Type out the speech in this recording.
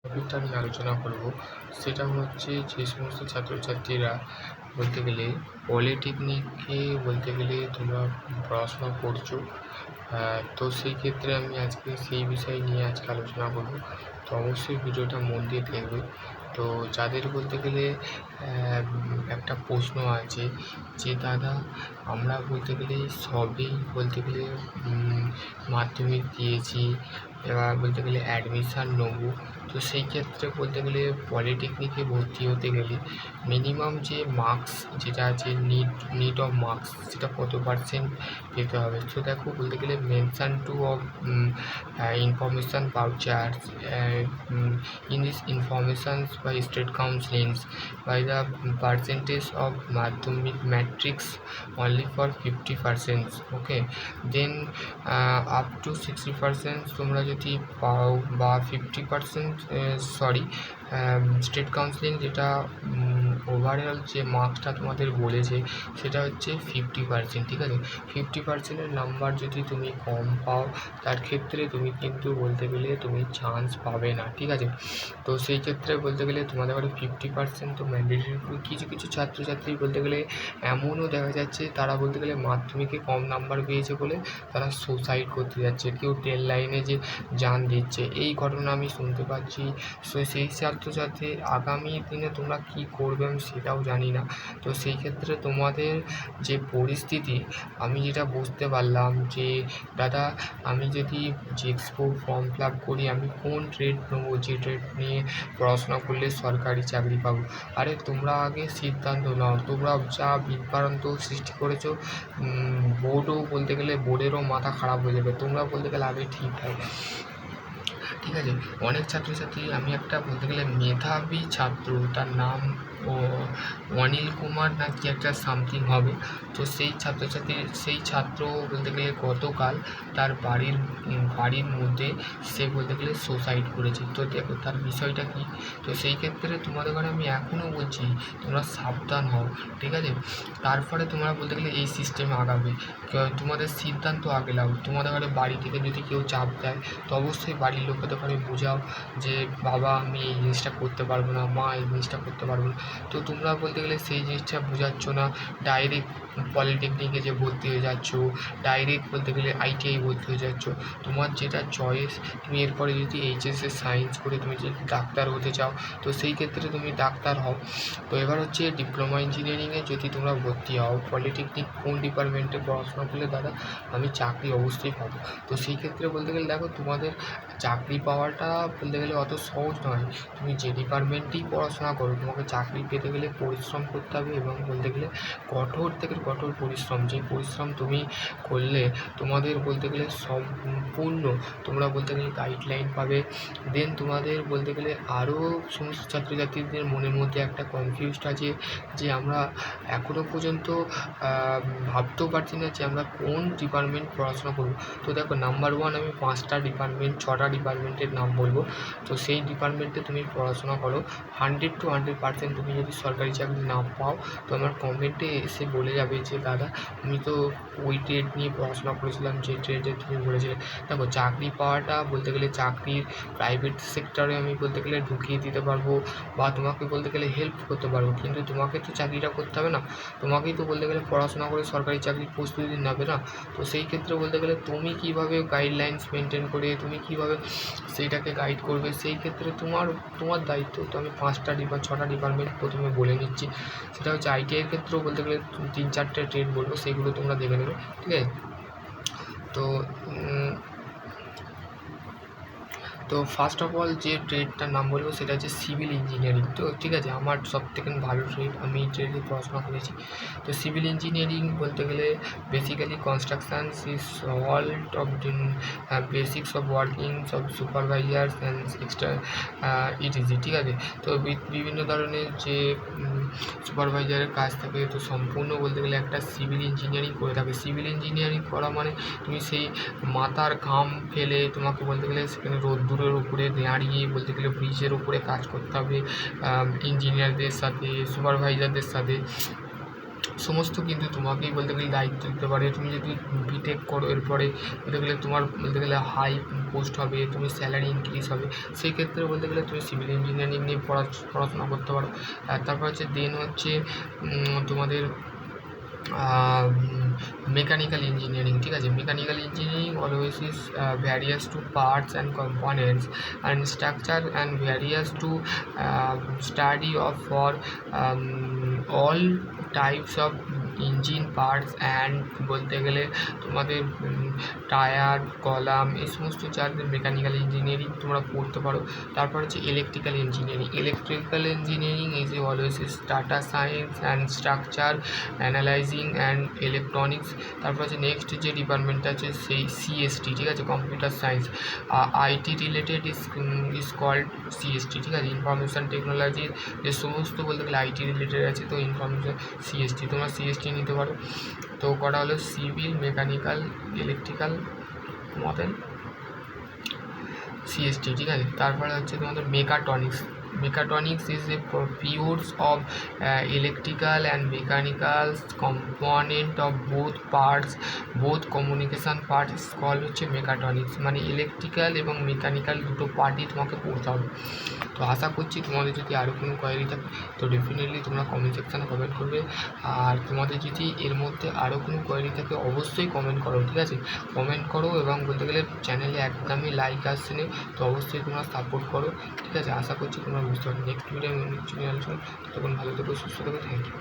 টপিকটা আমি আলোচনা করব সেটা হচ্ছে যে সমস্ত ছাত্রছাত্রীরা বলতে গেলে পলিটেকনিকে বলতে গেলে তোমরা পড়াশোনা করছো, তো সেই ক্ষেত্রে আমি আজকে সেই বিষয় নিয়ে আজকে আলোচনা করব। তো অবশ্যই ভিডিওটা মন দিয়ে দেখবে। তো যাদের বলতে গেলে একটা প্রশ্ন আছে যে দাদা আমরা বলতে গেলে সবেই বলতে গেলে মাধ্যমিক দিয়েছি, এবার বলতে গেলে অ্যাডমিশান নেবো, তো সেই ক্ষেত্রে বলতে গেলে পলিটেকনিকে ভর্তি হতে গেলে মিনিমাম যে মার্কস যেটা আছে নিট অফ মার্কস সেটা কত পার্সেন্ট পেতে হবে। তো দেখো বলতে গেলে mention to of information vouchers in these informations by state councils by the percentage of madhyamik matrix only for 50%, okay, then up to 60% তোমরা যদি পাও বা 50% সরি স্টেট কাউন্সিলিং যেটা ওভারঅল যে মার্কসটা তোমাদের বলেছে সেটা হচ্ছে 50%, ঠিক আছে। 50%-এর নাম্বার যদি তুমি কম পাও তার ক্ষেত্রে তুমি কিন্তু বলতে গেলে তুমি চান্স পাবে না, ঠিক আছে। তো সেই ক্ষেত্রে বলতে গেলে তোমাদের কাছে 50% তো ম্যান্ডেটরি। কিছু কিছু ছাত্রছাত্রী বলতে গেলে এমনও দেখা যাচ্ছে তারা বলতে গেলে মাধ্যমিকে কম নাম্বার পেয়েছে বলে তারা সুসাইড করতে যাচ্ছে, কেউ ট্রেন লাইনে যে জান দিচ্ছে, এই ঘটনা আমি শুনতে পাচ্ছি। সেই ছাত্রছাত্রী আগামী দিনে তোমরা কী করবে আমি সেটাও জানি না। তো সেই ক্ষেত্রে তোমাদের যে পরিস্থিতি আমি যেটা বুঝতে পারলাম যে দাদা আমি যদি জিএক্সপো ফর্ম ফিল আপ করি আমি কোন ট্রেড নেবো, যে ট্রেড নিয়ে পড়াশোনা করলে সরকারি চাকরি পাবো। আরে তোমরা আগে সিদ্ধান্ত নাও, তোমরা যা বিভ্রান্ত সৃষ্টি করেছো, বোর্ডও বলতে গেলে বোর্ডেরও মাথা খারাপ হয়ে যাবে, তোমরা বলতে গেলে আগে ঠিক থাকে, ঠিক আছে। অনেক ছাত্রছাত্রী, আমি একটা বলতে গেলে মেধাবী ছাত্র, তার নাম অনিল কুমার না কি একটা সামথিং হবে, তো সেই ছাত্র বলতে গেলে গতকাল তার বাড়ির মধ্যে সে বলতে গেলে সুসাইড করেছে। তো দেখো তার বিষয়টা কী। তো সেই ক্ষেত্রে তোমাদের ঘরে আমি এখনও বলছি তোমরা সাবধান হও, ঠিক আছে। তারপরে তোমরা বলতে গেলে এই সিস্টেমে আগাবে, তোমাদের সিদ্ধান্ত আগে নাও। তোমাদের ঘরে বাড়ি থেকে যদি কেউ চাপ দেয় তো অবশ্যই বাড়ির লোকদের ঘরে বোঝাও যে বাবা আমি এই জিনিসটা করতে পারবো না, মা এই জিনিসটা করতে পারবো না। তো তোমরা বলতে গেলে সেই জিনিসটা বোঝাচ্ছ না, ডাইরেক্ট পলিটেকনিকে যে ভর্তি হয়ে যাচ্ছ, ডাইরেক্ট বলতে গেলে আইটিআই ভর্তি হয়ে যাচ্ছ, তোমার যেটা চয়েস। তুমি এরপরে যদি এইচএসে সায়েন্স করে তুমি যদি ডাক্তার হতে চাও তো সেই ক্ষেত্রে তুমি ডাক্তার হও। তো এবার হচ্ছে ডিপ্লোমা ইঞ্জিনিয়ারিংয়ে যদি তোমরা ভর্তি হও, পলিটেকনিক কোন ডিপার্টমেন্টে পড়াশোনা করলে দাদা আমি চাকরি অবশ্যই পাবো। তো সেই ক্ষেত্রে বলতে গেলে দেখো তোমাদের চাকরি পাওয়াটা বলতে গেলে অত সহজ নয়। তুমি যে ডিপার্টমেন্টেই পড়াশোনা করো তোমাকে চাকরি পেতে গেলে পরিশ্রম করতে হবে, এবং বলতে গেলে কঠোর থেকে কঠোর পরিশ্রম, যে পরিশ্রম তুমি করলে তোমাদের বলতে গেলে সম্পূর্ণ তোমরা বলতে গেলে গাইডলাইন পাবে। দেন তোমাদের বলতে গেলে আরও সমস্ত ছাত্রছাত্রীদের মনের মধ্যে একটা কনফিউজড আছে যে আমরা এখনও পর্যন্ত ভাবতেও পারছি না যে আমরা কোন ডিপার্টমেন্ট পড়াশোনা করব। তো দেখো নাম্বার 1 আমি 5টা ডিপার্টমেন্ট 6টা ডিপার্টমেন্টের নাম বলবো। তো সেই ডিপার্টমেন্টে তুমি পড়াশোনা করো, 100 to 100% তুমি যদি সরকারি চাকরি না পাও তো আমার কমেন্টে এসে বলে যাবে যে দাদা আমি তো ওই ট্রেড নিয়ে পড়াশোনা করেছিলাম যে ট্রেডে তুমি বলেছিলে। দেখো চাকরি পাওয়াটা বলতে গেলে চাকরির প্রাইভেট সেক্টরে আমি বলতে গেলে ঢুকিয়ে দিতে পারবো বা তোমাকে বলতে গেলে হেল্প করতে পারবো, কিন্তু তোমাকে তো চাকরিটা করতে হবে না, তোমাকেই তো বলতে গেলে পড়াশোনা করে সরকারি চাকরির প্রস্তুতি নেবে না। তো সেই ক্ষেত্রে বলতে গেলে তুমি কীভাবে গাইডলাইন্স মেনটেন করে তুমি কীভাবে সেইটাকে গাইড করবে, সেই ক্ষেত্রে তোমার দায়িত্ব। তো আমি 6টা ডিপার্টমেন্ট প্রথমে বলে নিচ্ছি। সেটা হচ্ছে আইটিআইয়ের ক্ষেত্রেও বলতে গেলে 3-4টে ট্রেড বলবো, সেগুলো তোমরা দেখে নেবে, ঠিক আছে। তো ফার্স্ট অফ অল যে ট্রেডটার নাম বলবো সেটা হচ্ছে সিভিল ইঞ্জিনিয়ারিং। তো ঠিক আছে, আমার সবথেকে ভালো ট্রেড, আমি এই ট্রেডে পড়াশোনা করেছি। তো সিভিল ইঞ্জিনিয়ারিং বলতে গেলে basically constructions is solved of basics of workings of supervisors and extra etc, ঠিক আছে। তো বিভিন্ন ধরনের যে সুপারভাইজারের কাজ থাকে, তো সম্পূর্ণ বলতে গেলে একটা সিভিল ইঞ্জিনিয়ারিং করে থাকে। সিভিল ইঞ্জিনিয়ারিং করা মানে তুমি সেই মাথার ঘাম ফেলে তোমাকে বলতে গেলে সেখানে রোদ্দুরের উপরে দাঁড়িয়ে বলতে গেলে ব্রিজের উপরে কাজ করতে হবে ইঞ্জিনিয়ারদের সাথে, সুপারভাইজারদের সাথে। সমস্ত কিন্তু তোমাকেই বলতে গেলে দায়িত্ব দিতে পারে। তুমি যদি বিটেক করো এরপরে বলতে গেলে তোমার বলতে গেলে হাই পোস্ট হবে, তুমি স্যালারি ইনক্রিজ হবে, সেই ক্ষেত্রে বলতে গেলে তুমি সিভিল ইঞ্জিনিয়ারিং নিয়ে পড়াশোনা করতে পারো। তারপর হচ্ছে দেন হচ্ছে তোমাদের মেকানিক্যাল ইঞ্জিনিয়ারিং, ঠিক আছে। Mechanical engineering always is various to parts and components and structure and various to study of for all types of engine parts and বলতে গেলে তোমাদের টায়ার কলাম এই সমস্ত যাদের মেকানিক্যাল ইঞ্জিনিয়ারিং তোমরা পড়তে পারো। তারপর হচ্ছে electrical engineering. Electrical engineering is always is data science and structure analysing and electronics. তারপর হচ্ছে নেক্সট যে ডিপার্টমেন্টটা আছে সেই সিএসটি, ঠিক আছে, computer science. IT related is called CST, ঠিক আছে। ইনফরমেশান টেকনোলজির যে সমস্ত বলতে গেলে আইটি রিলেটেড আছে তো ইনফরমেশান সিএসটি, তোমরা সিএসটি নিতে পারো। তো কটা হলো সিভিল, মেকানিক্যাল, ইলেকট্রিক্যাল, তোমাদের সিএসটি, ঠিক আছে। তারপরে হচ্ছে তোমাদের mechatronics. Mechatronics is a pursuit of electrical and mechanical component of both communication parts called হচ্ছে মেকাট্রনিক্স। মানে ইলেকট্রিক্যাল এবং মেকানিক্যাল দুটো পার্টই তোমাকে পড়তে হবে। তো আশা করছি তোমাদের যদি আরও কোনো কোয়ারি থাকে তো ডেফিনেটলি তোমরা কমেন্ট সেকশানে কমেন্ট করবে। আর তোমাদের যদি এর মধ্যে আরও কোনো কোয়ারি থাকে অবশ্যই কমেন্ট করো, ঠিক আছে। কমেন্ট করো এবং বলতে গেলে চ্যানেলে একদমই লাইক আসছে না, তো অবশ্যই তোমরা সাপোর্ট করো, ঠিক আছে। আশা করছি তোমরা বুঝতে পারবে। নেক্সট ভিডিও নেক্সট চ্যানেল, তখন ভালো থেকো, সুস্থ থেকো, থ্যাংক ইউ।